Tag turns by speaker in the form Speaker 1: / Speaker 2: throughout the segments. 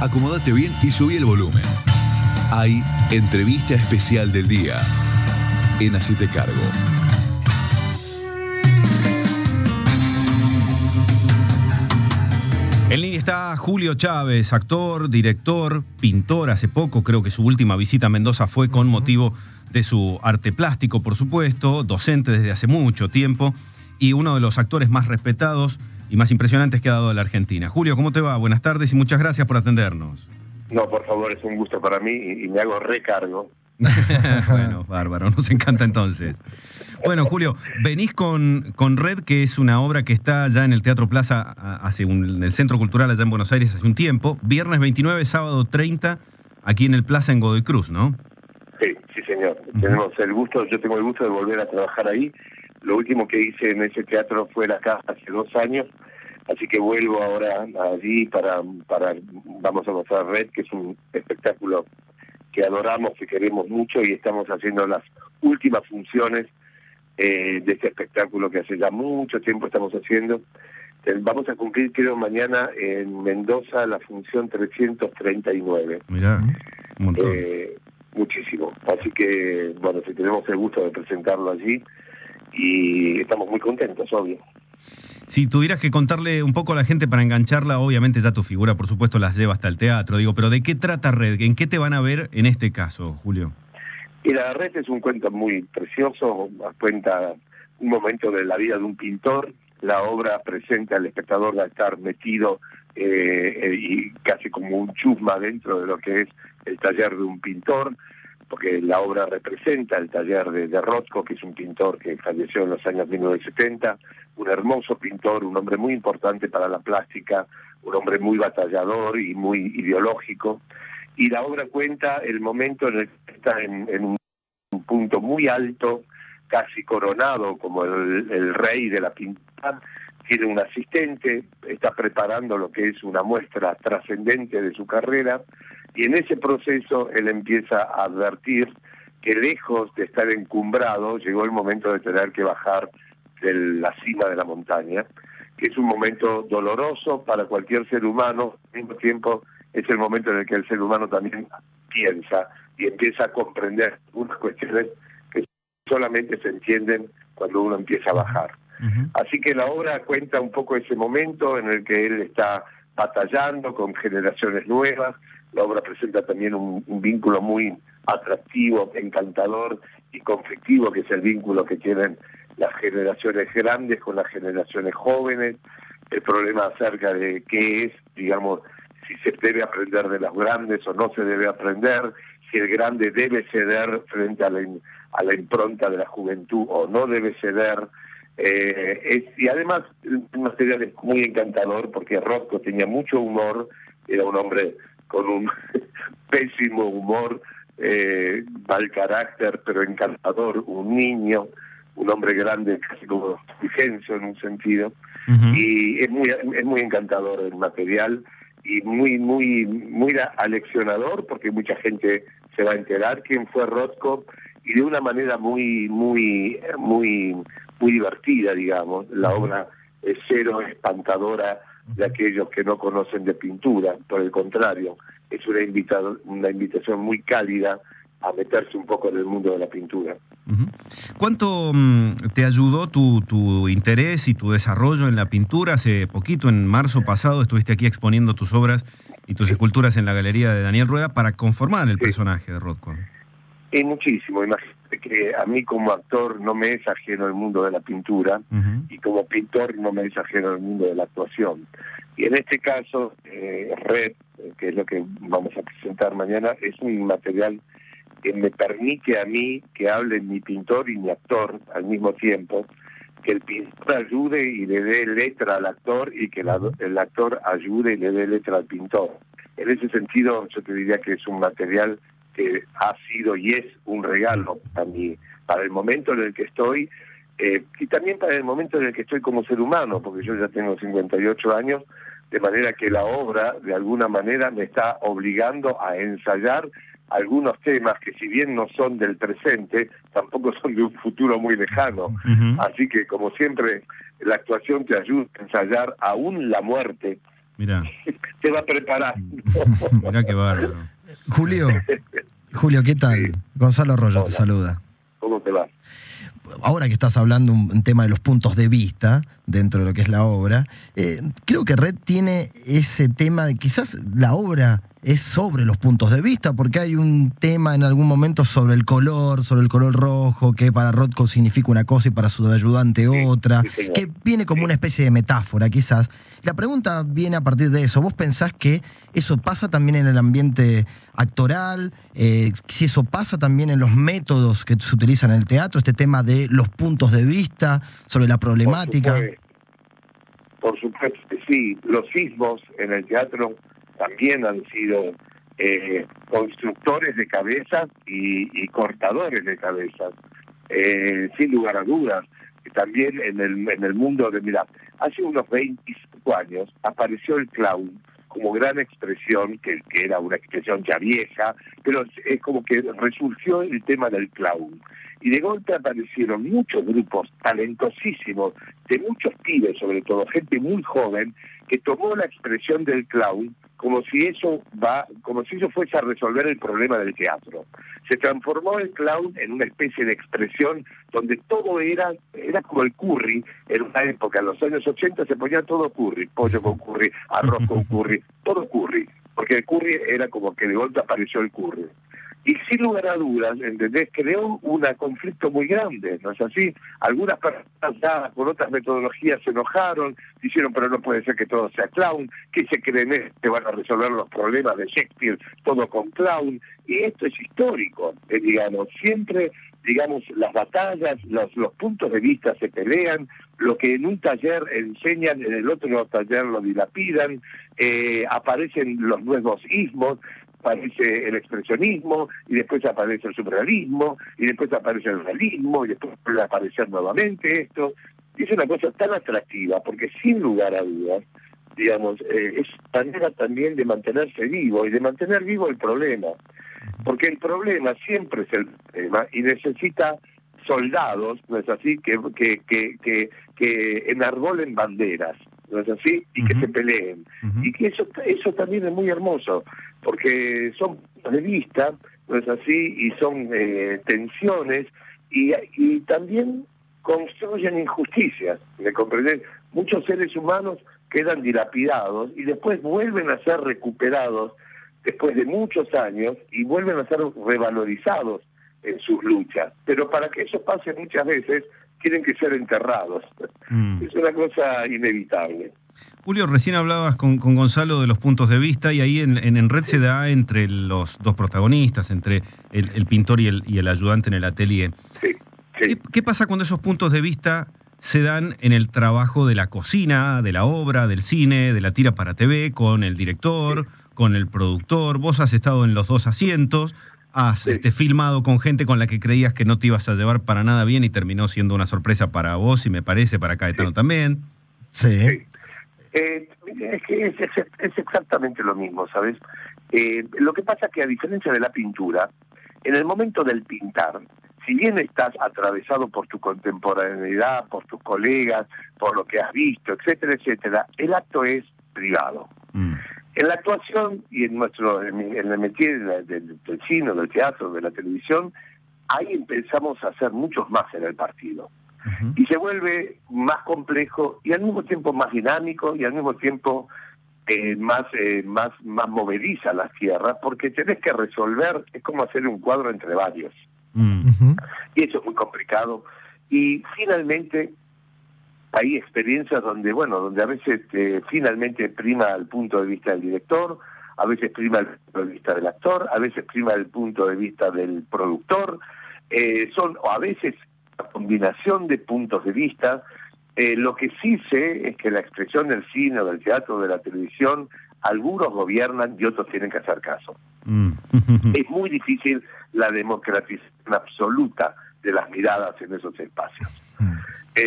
Speaker 1: Acomódate bien y subí el volumen. Hay entrevista especial del día en Hacete Cargo.
Speaker 2: En línea está Julio Chávez, actor, director, pintor. Hace poco, creo que su última visita a Mendoza fue con motivo de su arte plástico, por supuesto, docente desde hace mucho tiempo y uno de los actores más respetados y más impresionantes que ha dado la Argentina. Julio, ¿cómo te va? Buenas tardes y muchas gracias por atendernos.
Speaker 3: No, por favor, es un gusto para mí y me hago recargo.
Speaker 2: Bueno, bárbaro, nos encanta entonces. Bueno, Julio, venís con Red, que es una obra que está ya en el Teatro Plaza, en el Centro Cultural allá en Buenos Aires hace un tiempo. Viernes 29, sábado 30, aquí en el Plaza en Godoy Cruz, ¿no?
Speaker 3: Sí, señor. Tenemos el gusto, yo tengo el gusto de volver a trabajar ahí. Lo último que hice en ese teatro fue La Caja hace 2 años, así que vuelvo ahora allí vamos a mostrar Red, que es un espectáculo que adoramos, que queremos mucho, y estamos haciendo las últimas funciones de este espectáculo que hace ya mucho tiempo estamos haciendo. Vamos a cumplir, creo, mañana en Mendoza la función 339.
Speaker 2: Mirá, un montón.
Speaker 3: Muchísimo. Así que, bueno, si tenemos el gusto de presentarlo allí, y estamos muy contentos, obvio.
Speaker 2: Si tuvieras que contarle un poco a la gente para engancharla, obviamente ya tu figura, por supuesto, las lleva hasta el teatro, pero ¿de qué trata Red? ¿En qué te van a ver en este caso, Julio?
Speaker 3: Y la Red es un cuento muy precioso, cuenta un momento de la vida de un pintor. La obra presenta al espectador a estar metido y casi como un chusma dentro de lo que es el taller de un pintor, porque la obra representa el taller de Rothko, que es un pintor que falleció en los años 1970, un hermoso pintor, un hombre muy importante para la plástica, un hombre muy batallador y muy ideológico. Y la obra cuenta el momento en el que está en un punto muy alto, casi coronado como el rey de la pintura. Tiene un asistente, está preparando lo que es una muestra trascendente de su carrera, y en ese proceso él empieza a advertir que lejos de estar encumbrado, llegó el momento de tener que bajar de la cima de la montaña, que es un momento doloroso para cualquier ser humano. Al mismo tiempo es el momento en el que el ser humano también piensa y empieza a comprender unas cuestiones que solamente se entienden cuando uno empieza a bajar. Así que la obra cuenta un poco ese momento en el que él está batallando con generaciones nuevas. La obra presenta también un vínculo muy atractivo, encantador y conflictivo, que es el vínculo que tienen las generaciones grandes con las generaciones jóvenes, el problema acerca de qué es, digamos, si se debe aprender de los grandes o no se debe aprender, si el grande debe ceder frente a la impronta de la juventud o no debe ceder. Y además el material es muy encantador porque Rothko tenía mucho humor, era un hombre con un pésimo humor, mal carácter, pero encantador, un niño, un hombre grande, casi como Fulgencio en un sentido, y es muy encantador el material y muy aleccionador, porque mucha gente se va a enterar quién fue Rothko, y de una manera muy divertida, digamos. La obra es cero espantadora de aquellos que no conocen de pintura, por el contrario, es una invitación muy cálida a meterse un poco en el mundo de la pintura.
Speaker 2: ¿Cuánto te ayudó tu interés y tu desarrollo en la pintura? Hace poquito, en marzo pasado, estuviste aquí exponiendo tus obras y tus esculturas en la galería de Daniel Rueda para conformar el personaje de Rothko.
Speaker 3: Es muchísimo. Imagínate que a mí como actor no me es ajeno el mundo de la pintura, y como pintor no me es ajeno el mundo de la actuación. Y en este caso, Red, que es lo que vamos a presentar mañana, es un material que me permite a mí que hable mi pintor y mi actor al mismo tiempo, que el pintor ayude y le dé letra al actor y que el actor ayude y le dé letra al pintor. En ese sentido, yo te diría que es un material que ha sido y es un regalo para mí, para el momento en el que estoy, y también para el momento en el que estoy como ser humano, porque yo ya tengo 58 años, de manera que la obra, de alguna manera, me está obligando a ensayar algunos temas que, si bien no son del presente, tampoco son de un futuro muy lejano. Así que, como siempre, la actuación te ayuda a ensayar aún la muerte.
Speaker 2: Mirá.
Speaker 3: Te va preparando.
Speaker 2: Mirá qué bárbaro.
Speaker 4: Julio, ¿qué tal?
Speaker 3: Sí.
Speaker 4: Gonzalo Arroyo
Speaker 3: Hola.
Speaker 4: te saluda.
Speaker 3: ¿Cómo te va?
Speaker 4: Ahora que estás hablando un tema de los puntos de vista dentro de lo que es la obra, creo que Red tiene ese tema de quizás la obra es sobre los puntos de vista, porque hay un tema en algún momento sobre el color rojo, que para Rothko significa una cosa y para su ayudante otra,
Speaker 3: sí,
Speaker 4: que viene como una especie de metáfora quizás. La pregunta viene a partir de eso. ¿Vos pensás que eso pasa también en el ambiente actoral? Si eso pasa también en los métodos que se utilizan en el teatro, este tema de los puntos de vista sobre la problemática.
Speaker 3: Por supuesto que sí. Los sismos en el teatro también han sido constructores de cabezas y cortadores de cabezas, sin lugar a dudas. También en el mundo de, mira, hace unos 25 años apareció el clown como gran expresión, que era una expresión ya vieja, pero es como que resurgió el tema del clown. Y de golpe aparecieron muchos grupos talentosísimos, de muchos pibes sobre todo, gente muy joven, que tomó la expresión del clown como si eso fuese a resolver el problema del teatro. Se transformó el clown en una especie de expresión donde todo era como el curry. En una época, en los años 80, se ponía todo curry, pollo con curry, arroz con curry, todo curry, porque el curry era como que de golpe apareció el curry. Y sin lugar a dudas, ¿entendés? Creó un conflicto muy grande, ¿no es así? Algunas personas ya con otras metodologías se enojaron, dijeron, pero no puede ser que todo sea clown, que se creen que van a resolver los problemas de Shakespeare todo con clown. Y esto es histórico, digamos, siempre, digamos, las batallas, los puntos de vista se pelean, lo que en un taller enseñan, en el otro taller lo dilapidan, aparecen los nuevos ismos, aparece el expresionismo, y después aparece el surrealismo, y después aparece el realismo, y después vuelve a aparecer nuevamente esto. Y es una cosa tan atractiva, porque sin lugar a dudas, digamos, es manera también de mantenerse vivo, y de mantener vivo el problema. Porque el problema siempre es el problema, y necesita soldados, ¿no es así?, que enarbolen banderas, ¿no es así?, y que se peleen. Y que eso también es muy hermoso, porque son puntos de vista, ¿no es así?, y son tensiones, y también construyen injusticias, ¿me comprendés? Muchos seres humanos quedan dilapidados y después vuelven a ser recuperados después de muchos años y vuelven a ser revalorizados en sus luchas. Pero para que eso pase muchas veces tienen que ser enterrados. Es una cosa inevitable.
Speaker 2: Julio, recién hablabas con Gonzalo de los puntos de vista y ahí en Red se da entre los dos protagonistas, entre el pintor y el ayudante en el atelier.
Speaker 3: Sí, sí.
Speaker 2: ¿Qué pasa cuando esos puntos de vista se dan en el trabajo de la cocina, de la obra, del cine, de la tira para TV, con el director, con el productor? Vos has estado en los dos asientos, has filmado con gente con la que creías que no te ibas a llevar para nada bien y terminó siendo una sorpresa para vos y me parece para Caetano también.
Speaker 4: Sí.
Speaker 3: Es que es exactamente lo mismo, ¿sabes? Lo que pasa es que a diferencia de la pintura, en el momento del pintar, si bien estás atravesado por tu contemporaneidad, por tus colegas, por lo que has visto, etcétera, etcétera, el acto es privado. En la actuación y en el métier del cine, del teatro, de la televisión, ahí empezamos a hacer muchos más en el partido. Y se vuelve más complejo y al mismo tiempo más dinámico y al mismo tiempo más movediza las tierras, porque tenés que resolver, es como hacer un cuadro entre varios. Y eso es muy complicado. Y finalmente hay experiencias donde a veces finalmente prima el punto de vista del director, a veces prima el punto de vista del actor, a veces prima el punto de vista del productor, o a veces una combinación de puntos de vista. Lo que sí sé es que la expresión del cine, del teatro, de la televisión, algunos gobiernan y otros tienen que hacer caso. Es muy difícil la democratización absoluta de las miradas en esos espacios.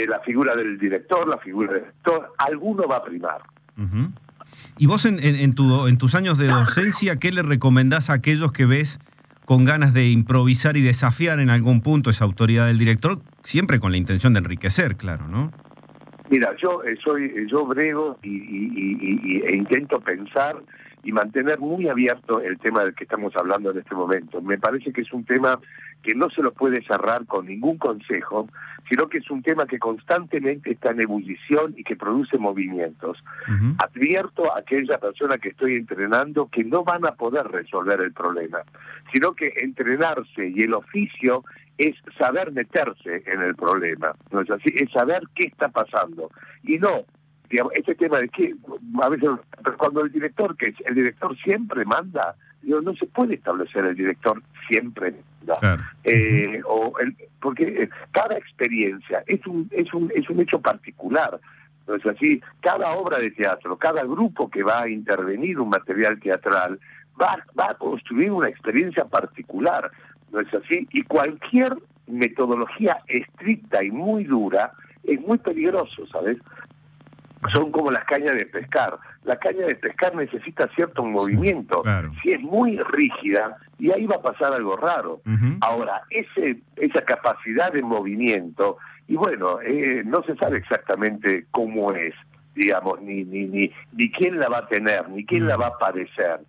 Speaker 3: La figura del director, la figura del actor, alguno va a primar.
Speaker 2: Y vos en tus años de docencia, ¿qué le recomendás a aquellos que ves con ganas de improvisar y desafiar en algún punto esa autoridad del director, siempre con la intención de enriquecer, claro, ¿no?
Speaker 3: Mira, yo brego e intento pensar y mantener muy abierto el tema del que estamos hablando en este momento. Me parece que es un tema que no se lo puede cerrar con ningún consejo, sino que es un tema que constantemente está en ebullición y que produce movimientos. Advierto a aquella persona que estoy entrenando que no van a poder resolver el problema, sino que entrenarse y el oficio es saber meterse en el problema, ¿no es así? Es saber qué está pasando. Y no, digamos, este tema de que a veces cuando el director siempre manda, digo, no se puede establecer el director siempre manda. Claro. Porque cada experiencia es un hecho particular. ¿No es así? Cada obra de teatro, cada grupo que va a intervenir un material teatral va a construir una experiencia particular. ¿No es así? Y cualquier metodología estricta y muy dura es muy peligroso, ¿sabes? Son como las cañas de pescar. La caña de pescar necesita cierto movimiento. Claro. Si es muy rígida, y ahí va a pasar algo raro. Ahora, esa capacidad de movimiento, y bueno, no se sabe exactamente cómo es, digamos, ni quién la va a tener, ni quién la va a padecer.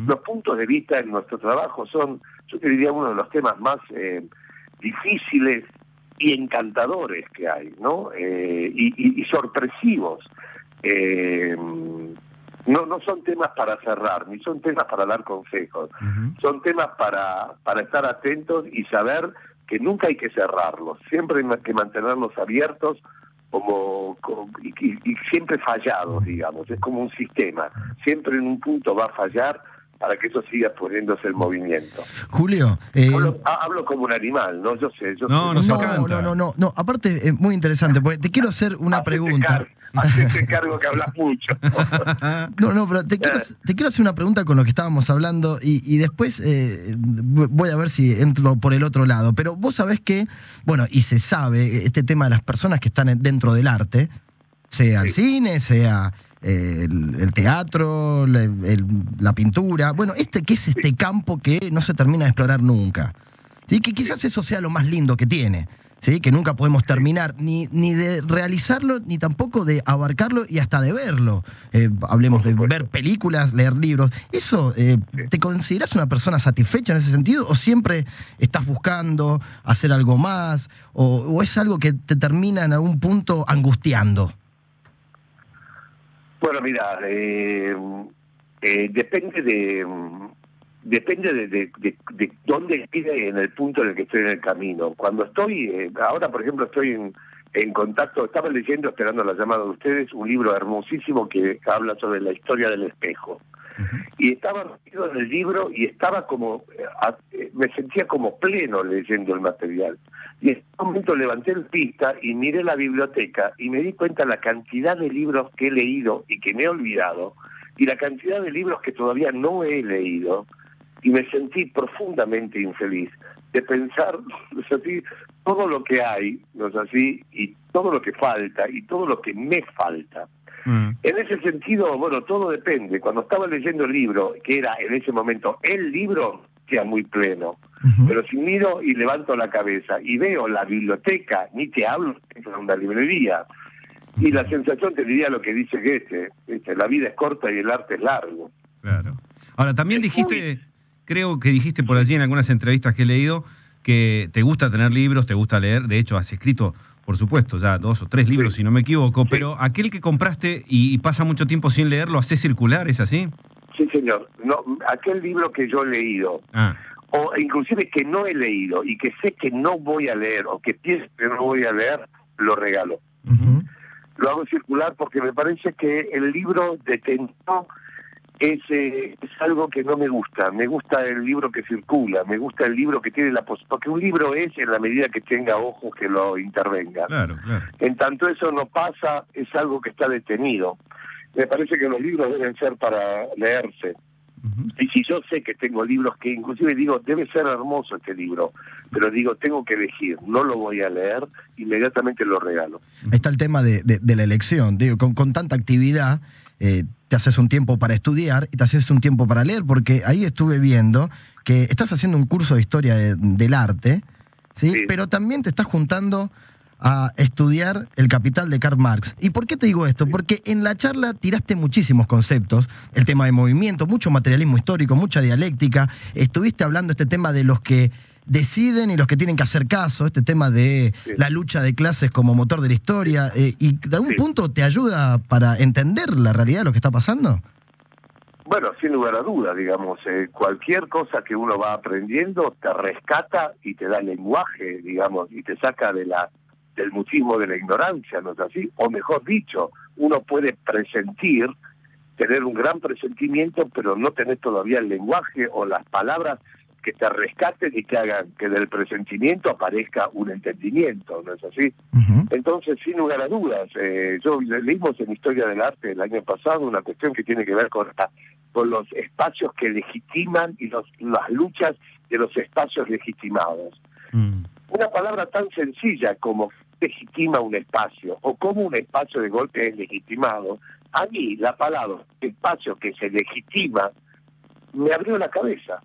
Speaker 3: Los puntos de vista en nuestro trabajo son, yo te diría, uno de los temas más difíciles y encantadores que hay, ¿no? Y sorpresivos. No son temas para cerrar, ni son temas para dar consejos. Son temas para estar atentos y saber que nunca hay que cerrarlos. Siempre hay que mantenerlos abiertos y siempre fallados, digamos. Es como un sistema. Siempre en un punto va a fallar para que eso siga poniéndose el movimiento.
Speaker 4: Julio,
Speaker 3: hablo como un animal, ¿no? Yo sé.
Speaker 4: No, aparte es muy interesante, porque te quiero hacer una pregunta.
Speaker 3: Hacete cargo que hablas mucho.
Speaker 4: Pero te quiero hacer una pregunta con lo que estábamos hablando y después voy a ver si entro por el otro lado. Pero vos sabés que, bueno, y se sabe, este tema de las personas que están dentro del arte, sea el cine, sea el teatro, la pintura, bueno, que es este campo que no se termina de explorar nunca, ¿sí? Que quizás eso sea lo más lindo que tiene, ¿sí? Que nunca podemos terminar ni de realizarlo, ni tampoco de abarcarlo y hasta de verlo. Hablemos de ver películas, leer libros. ¿Eso te considerás una persona satisfecha en ese sentido? ¿O siempre estás buscando hacer algo más? ¿O es algo que te termina en algún punto angustiando?
Speaker 3: Bueno, mira, depende de dónde esté en el punto en el que estoy en el camino. Cuando estoy, ahora por ejemplo estoy en contacto, estaba leyendo, esperando la llamada de ustedes, un libro hermosísimo que habla sobre la historia del espejo. Y estaba metido en el libro y estaba como, me sentía como pleno leyendo el material. Y en un momento levanté el pista y miré la biblioteca y me di cuenta de la cantidad de libros que he leído y que me he olvidado, y la cantidad de libros que todavía no he leído, y me sentí profundamente infeliz de pensar, ¿no es así?, todo lo que hay, ¿no es así?, y todo lo que falta, y todo lo que me falta. En ese sentido, bueno, todo depende. Cuando estaba leyendo el libro, que era en ese momento el libro, queda muy pleno. Pero si miro y levanto la cabeza y veo la biblioteca, ni te hablo de una librería, y la sensación te diría lo que dice Goethe, la vida es corta y el arte es largo.
Speaker 2: Claro. Ahora, también dijiste, creo que dijiste por allí en algunas entrevistas que he leído, que te gusta tener libros, te gusta leer, de hecho has escrito, por supuesto, ya 2 o 3 libros, si no me equivoco, pero aquel que compraste y pasa mucho tiempo sin leer, ¿lo haces circular, es así?
Speaker 3: Sí, señor. No, aquel libro que yo he leído, o inclusive que no he leído y que sé que no voy a leer, o que pienso que no voy a leer, lo regalo. Lo hago circular porque me parece que el libro detenido es algo que no me gusta. Me gusta el libro que circula, me gusta el libro que tiene la posibilidad, porque un libro es en la medida que tenga ojos que lo intervengan. Claro. En tanto eso no pasa, es algo que está detenido. Me parece que los libros deben ser para leerse. Y si yo sé que tengo libros que inclusive digo, debe ser hermoso este libro, pero digo, tengo que elegir, no lo voy a leer, inmediatamente lo regalo.
Speaker 4: Está el tema de la elección. Digo, con tanta actividad, te haces un tiempo para estudiar y te haces un tiempo para leer, porque ahí estuve viendo que estás haciendo un curso de historia del arte, ¿sí? Pero también te estás juntando a estudiar El Capital de Karl Marx. ¿Y por qué te digo esto? Porque en la charla tiraste muchísimos conceptos, el tema de movimiento, mucho materialismo histórico, mucha dialéctica, estuviste hablando este tema de los que deciden y los que tienen que hacer caso, este tema de la lucha de clases como motor de la historia, y de algún punto te ayuda para entender la realidad de lo que está pasando.
Speaker 3: Bueno, sin lugar a dudas, digamos, cualquier cosa que uno va aprendiendo te rescata y te da lenguaje, digamos, y te saca del mutismo de la ignorancia, ¿no es así? O mejor dicho, uno puede presentir, tener un gran presentimiento, pero no tener todavía el lenguaje o las palabras que te rescaten y que hagan que del presentimiento aparezca un entendimiento, ¿no es así? Entonces, sin lugar a dudas, leímos en Historia del Arte el año pasado una cuestión que tiene que ver con los espacios que legitiman y las luchas de los espacios legitimados. Una palabra tan sencilla como legitima un espacio o cómo un espacio de golpe es legitimado, a mí la palabra espacio que se legitima me abrió la cabeza.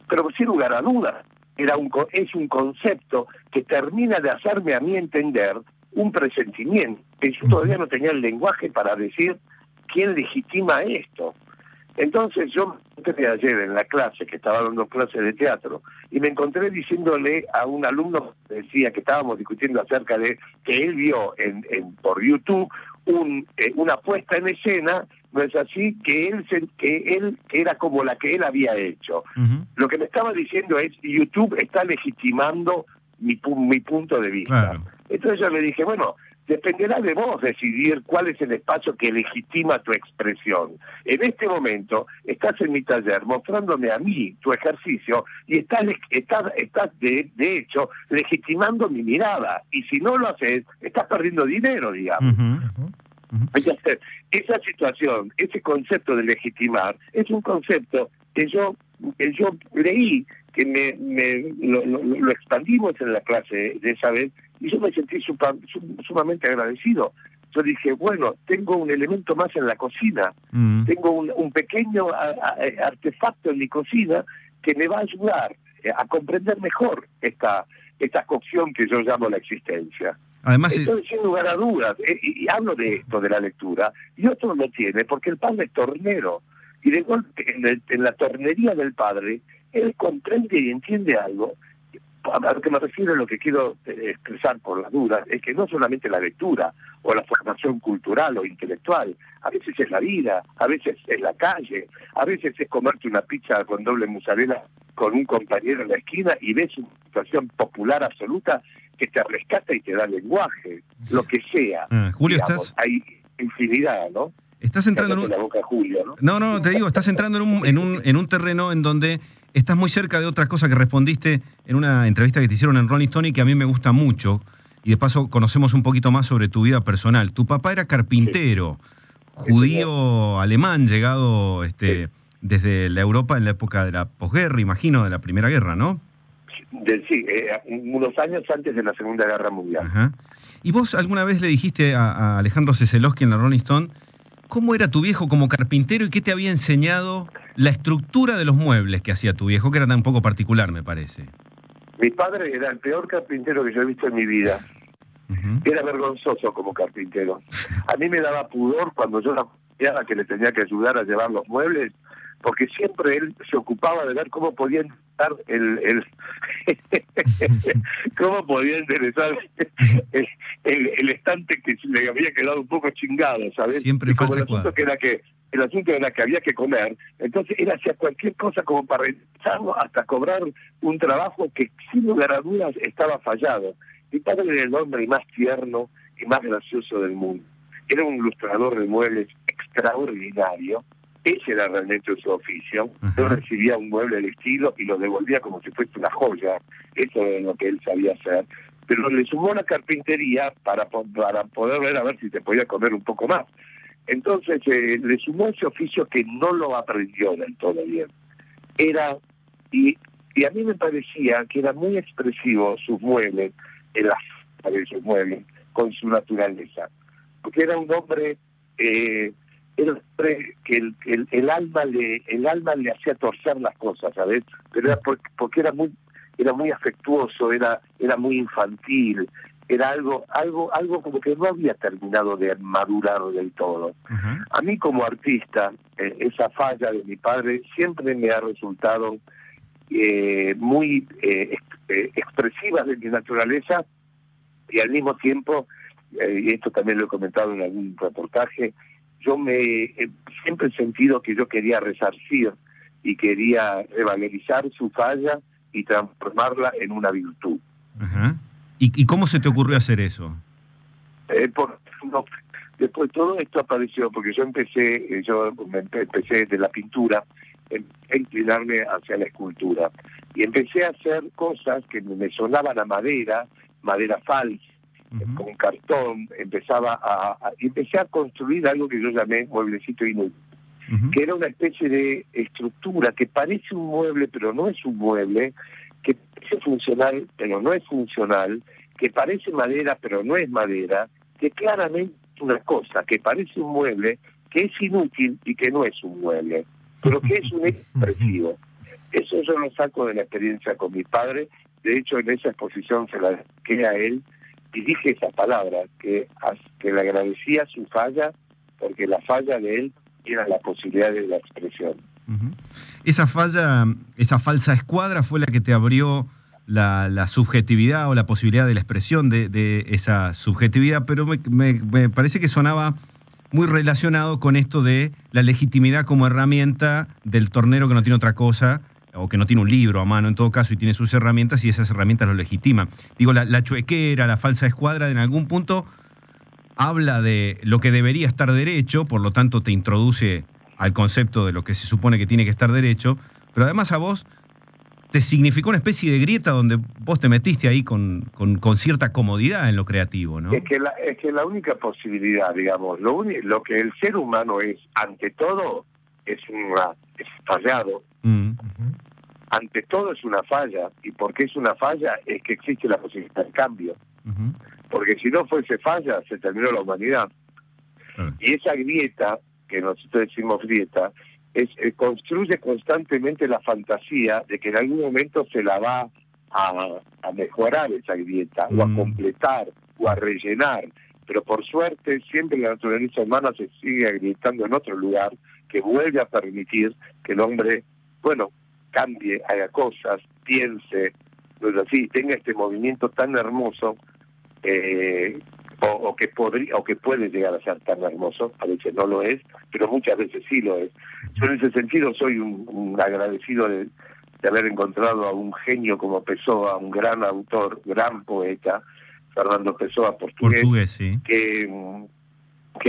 Speaker 3: Pero sin lugar a dudas, es un concepto que termina de hacerme a mí entender un presentimiento, que yo todavía no tenía el lenguaje para decir quién legitima esto. Entonces yo me encontré ayer en la clase, que estaba dando clases de teatro, y me encontré diciéndole a un alumno, decía que estábamos discutiendo acerca de que él vio por YouTube una puesta en escena, no es así, que era como la que él había hecho. Lo que me estaba diciendo es, YouTube está legitimando mi punto de vista. Claro. Entonces yo le dije, bueno, dependerá de vos decidir cuál es el espacio que legitima tu expresión. En este momento estás en mi taller mostrándome a mí tu ejercicio y estás de hecho legitimando mi mirada. Y si no lo haces, estás perdiendo dinero, digamos. Entonces, esa situación, ese concepto de legitimar, es un concepto que yo leí, que lo expandimos en la clase de esa vez, y yo me sentí sumamente agradecido. Yo dije, bueno, tengo un elemento más en la cocina, tengo un pequeño artefacto en mi cocina que me va a ayudar a comprender mejor esta cocción que yo llamo la existencia.
Speaker 2: Además,
Speaker 3: entonces, sin lugar a dudas, y hablo de esto, de la lectura, y otro lo tiene, porque el padre es tornero, y de golpe en la tornería del padre, él comprende y entiende algo. A lo que me refiero, lo que quiero expresar por las dudas, es que no solamente la lectura, o la formación cultural o intelectual, a veces es la vida, a veces es la calle, a veces es comerte una pizza con doble mozzarella con un compañero en la esquina y ves una situación popular absoluta que te rescata y te da lenguaje, lo que sea.
Speaker 2: Julio,
Speaker 3: digamos, hay infinidad, ¿no?
Speaker 2: Estás entrando
Speaker 3: en la boca de Julio, ¿no?
Speaker 2: No, te digo, estás entrando en un terreno en donde estás muy cerca de otra cosa que respondiste en una entrevista que te hicieron en Rolling Stone y que a mí me gusta mucho, y de paso conocemos un poquito más sobre tu vida personal. Tu papá era carpintero, judío alemán, llegado desde la Europa en la época de la posguerra, imagino, de la Primera Guerra, ¿no?
Speaker 3: Sí, unos años antes de la Segunda Guerra Mundial.
Speaker 2: Ajá. ¿Y vos alguna vez le dijiste a Alejandro Ceselowski en la Rolling Stone cómo era tu viejo como carpintero y qué te había enseñado la estructura de los muebles que hacía tu viejo, que era tan poco particular, me parece? Mi
Speaker 3: padre era el peor carpintero que yo he visto en mi vida. Era vergonzoso como carpintero. A mí me daba pudor cuando yo la que le tenía que ayudar a llevar los muebles, porque siempre él se ocupaba de ver cómo podía enderezar cómo podía enderezar el estante que le había quedado un poco chingado, ¿sabes?
Speaker 2: Siempre
Speaker 3: y como el asunto era que había que comer, entonces él hacía cualquier cosa como para realizarlo hasta cobrar un trabajo que sin lugar a dudas estaba fallado. Mi padre era el hombre más tierno y más gracioso del mundo. Era un ilustrador de muebles extraordinario. Ese era realmente su oficio. Yo recibía un mueble del estilo y lo devolvía como si fuese una joya. Eso era lo que él sabía hacer. Pero le sumó la carpintería para poder ver a ver si se podía comer un poco más. Entonces le sumó ese oficio que no lo aprendió del todo bien. Y a mí me parecía que era muy expresivo sus muebles, en la forma de sus muebles, con su naturaleza. Porque era un hombre... que el alma le hacía torcer las cosas, ¿sabes? Pero era porque era muy afectuoso, era muy infantil, era algo como que no había terminado de madurar del todo. A mí como artista, esa falla de mi padre siempre me ha resultado muy expresiva de mi naturaleza, y al mismo tiempo, y esto también lo he comentado en algún reportaje, yo siempre he sentido que yo quería resarcir y quería revalorizar su falla y transformarla en una virtud.
Speaker 2: ¿Y cómo se te ocurrió hacer eso?
Speaker 3: Después todo esto apareció porque yo empecé de la pintura a inclinarme hacia la escultura y empecé a hacer cosas que me sonaban a madera falsa, con cartón. Empecé a construir algo que yo llamé mueblecito inútil, que era una especie de estructura que parece un mueble pero no es un mueble, que parece funcional pero no es funcional, que parece madera pero no es madera, que claramente es una cosa que parece un mueble, que es inútil y que no es un mueble, pero que es un expresivo. Eso yo lo saco de la experiencia con mi padre. De hecho, en esa exposición se la dediqué a él y dije esa palabra, que le agradecía su falla, porque la falla de él era la posibilidad de la expresión.
Speaker 2: Esa falla, esa falsa escuadra fue la que te abrió la subjetividad o la posibilidad de la expresión de esa subjetividad, pero me parece que sonaba muy relacionado con esto de la legitimidad como herramienta del tornero que no tiene otra cosa, o que no tiene un libro a mano en todo caso y tiene sus herramientas, y esas herramientas lo legitiman. Digo, la chuequera, la falsa escuadra, en algún punto habla de lo que debería estar derecho, por lo tanto te introduce al concepto de lo que se supone que tiene que estar derecho, pero además a vos te significó una especie de grieta donde vos te metiste ahí con cierta comodidad en lo creativo, ¿no? Es
Speaker 3: que la única posibilidad, digamos, lo que el ser humano es, ante todo, es fallado. Ante todo es una falla, y porque es una falla es que existe la posibilidad de cambio. Porque si no fuese falla, se terminó la humanidad. Y esa grieta, que nosotros decimos grieta, construye constantemente la fantasía de que en algún momento se la va a mejorar esa grieta, o a completar, o a rellenar. Pero por suerte siempre la naturaleza humana se sigue agrietando en otro lugar, que vuelve a permitir que el hombre, cambie, haga cosas, piense, no es así, tenga este movimiento tan hermoso, o que puede llegar a ser tan hermoso. A veces no lo es, pero muchas veces sí lo es. Yo en ese sentido soy un agradecido de haber encontrado a un genio como Pessoa, un gran autor, gran poeta, Fernando Pessoa, portugués, sí, que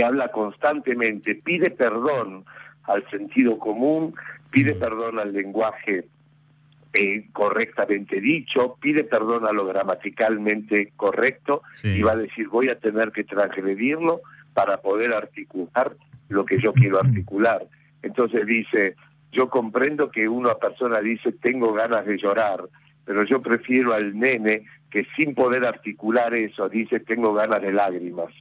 Speaker 3: habla constantemente, pide perdón al sentido común, pide perdón al lenguaje correctamente dicho, pide perdón a lo gramaticalmente correcto, y va a decir, voy a tener que transgredirlo para poder articular lo que yo quiero articular. Entonces dice, yo comprendo que una persona dice, tengo ganas de llorar, pero yo prefiero al nene que sin poder articular eso dice, tengo ganas de lágrimas,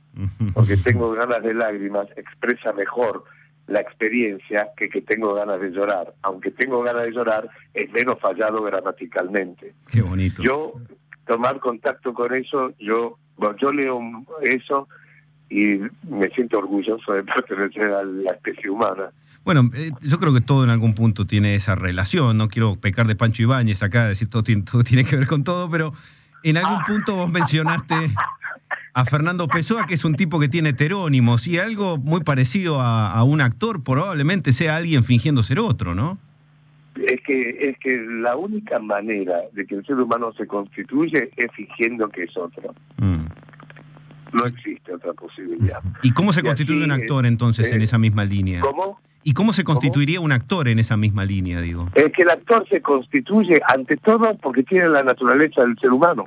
Speaker 3: porque tengo ganas de lágrimas expresa mejor la experiencia que tengo ganas de llorar. Aunque tengo ganas de llorar, es menos fallado gramaticalmente.
Speaker 2: Qué bonito.
Speaker 3: Yo, tomar contacto con eso, yo leo eso y me siento orgulloso de pertenecer a la especie humana.
Speaker 2: Bueno, yo creo que todo en algún punto tiene esa relación. No quiero pecar de Pancho Ibáñez acá, decir todo tiene que ver con todo, pero en algún punto vos mencionaste a Fernando Pessoa, que es un tipo que tiene heterónimos, y algo muy parecido a un actor probablemente sea alguien fingiendo ser otro, ¿no?
Speaker 3: Es que la única manera de que el ser humano se constituye es fingiendo que es otro. No existe otra posibilidad.
Speaker 2: ¿Y cómo se constituye un actor entonces en esa misma línea?
Speaker 3: ¿Cómo?
Speaker 2: ¿Y cómo se constituiría un actor en esa misma línea, digo?
Speaker 3: Es que el actor se constituye ante todo porque tiene la naturaleza del ser humano.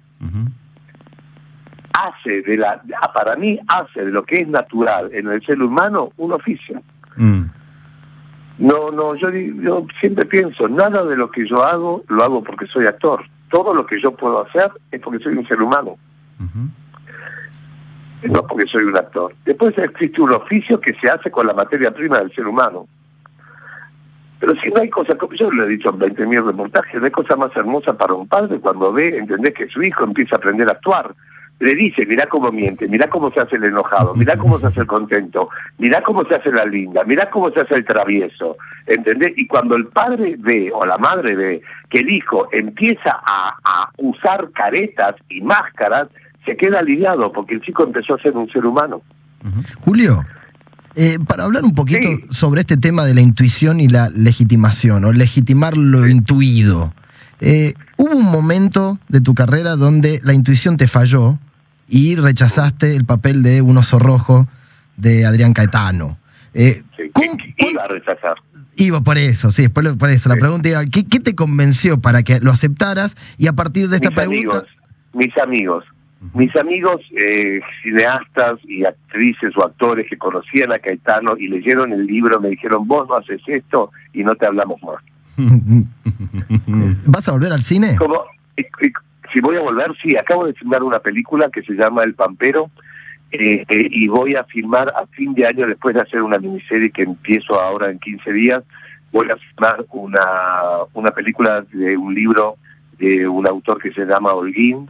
Speaker 3: Para mí hace de lo que es natural en el ser humano un oficio. Yo siempre pienso, nada de lo que yo hago, lo hago porque soy actor. Todo lo que yo puedo hacer es porque soy un ser humano. No porque soy un actor. Después existe un oficio que se hace con la materia prima del ser humano. Pero si no hay cosa, como yo lo he dicho en 20.000 reportajes, no hay cosa más hermosa para un padre cuando ve, entendés, que su hijo empieza a aprender a actuar. le dice, mirá cómo miente, mirá cómo se hace el enojado, mirá cómo se hace el contento, mirá cómo se hace la linda, mirá cómo se hace el travieso, ¿entendés? Y cuando el padre ve, o la madre ve, que el hijo empieza a usar caretas y máscaras, se queda aliviado, porque el chico empezó a ser un ser humano.
Speaker 4: Julio, para hablar un poquito
Speaker 3: Sí.
Speaker 4: sobre este tema de la intuición y la legitimación, o legitimar lo intuido. ¿Hubo un momento de tu carrera donde la intuición te falló y rechazaste el papel de un oso rojo de Adrián Caetano?
Speaker 3: Sí, iba a rechazar.
Speaker 4: Iba por eso, sí, por eso. La pregunta iba, ¿qué te convenció para que lo aceptaras? Y a partir de esta pregunta...
Speaker 3: Mis amigos cineastas y actrices o actores que conocían a Caetano y leyeron el libro me dijeron, vos no haces esto y no te hablamos más.
Speaker 4: ¿Vas a volver al cine?
Speaker 3: Como, si voy a volver, sí, acabo de filmar una película que se llama El Pampero, y voy a filmar a fin de año, después de hacer una miniserie que empiezo ahora en 15 días, voy a filmar una película de un libro de un autor que se llama Holguín,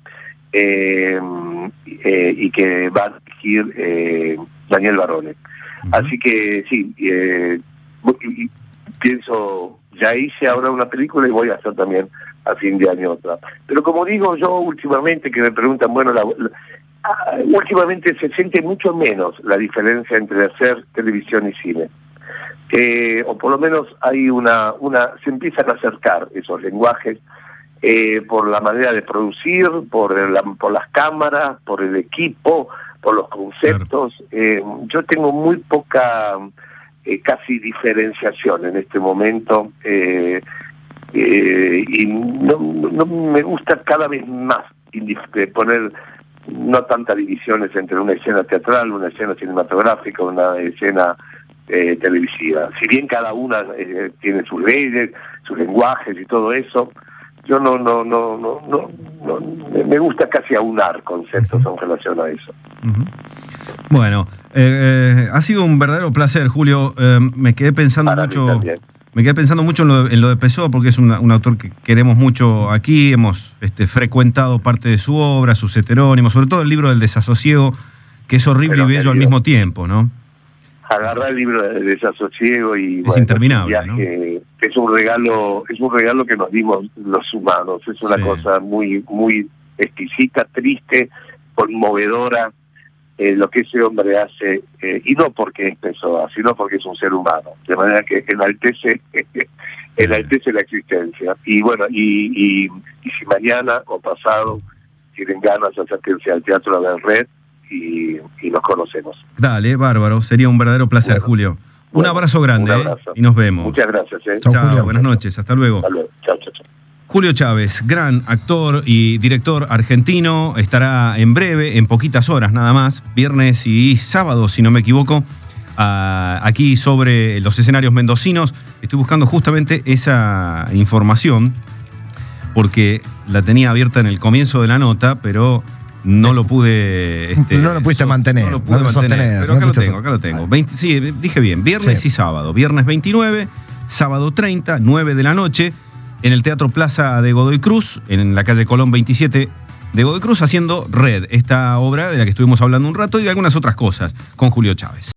Speaker 3: y que va a dirigir Daniel Barone. Así que sí, pienso, ya hice ahora una película y voy a hacer también a fin de año otra. Pero como digo yo últimamente, que me preguntan, bueno, últimamente se siente mucho menos la diferencia entre hacer televisión y cine. O por lo menos hay se empiezan a acercar esos lenguajes, por la manera de producir, por las cámaras, por el equipo, por los conceptos. Claro. Yo tengo muy poca casi diferenciación en este momento, y no me gusta cada vez más poner no tantas divisiones entre una escena teatral, una escena cinematográfica, una escena televisiva. Si bien cada una tiene sus leyes, sus lenguajes y todo eso, yo no me gusta casi aunar conceptos en relación a eso.
Speaker 2: Bueno, ha sido un verdadero placer, Julio. Me quedé pensando mucho en lo de Pessoa, porque es un autor que queremos mucho aquí. Hemos frecuentado parte de su obra, sus heterónimos, sobre todo el libro del desasosiego, que es horrible y bello al mismo tiempo, ¿no?
Speaker 3: Agarrar el libro del desasosiego y
Speaker 2: es interminable,
Speaker 3: viaje, ¿no? Es un regalo que nos dimos los humanos. Es una cosa muy muy exquisita, triste, conmovedora, lo que ese hombre hace, y no porque es Pessoa, sino porque es un ser humano, de manera que enaltece la existencia. Y bueno, y si mañana o pasado tienen ganas, acérquense al Teatro de Red y nos conocemos.
Speaker 2: Dale, bárbaro, sería un verdadero placer, Julio. Un abrazo grande,
Speaker 3: un abrazo.
Speaker 2: Y nos vemos.
Speaker 3: Muchas gracias.
Speaker 2: Chao, Julio. Buenas noches, hasta luego.
Speaker 3: Hasta luego. Chao.
Speaker 2: Julio Chávez, gran actor y director argentino, estará en breve, en poquitas horas nada más, viernes y sábado, si no me equivoco, aquí sobre los escenarios mendocinos. Estoy buscando justamente esa información, porque la tenía abierta en el comienzo de la nota, pero no lo pude...
Speaker 4: no lo pudiste mantener.
Speaker 2: No lo pude mantener, pero acá lo tengo. Sí, dije bien, viernes y sábado. Viernes 29, sábado 30, 9 de la noche, en el Teatro Plaza de Godoy Cruz, en la calle Colón 27 de Godoy Cruz, haciendo Red, esta obra de la que estuvimos hablando un rato y de algunas otras cosas con Julio Chávez.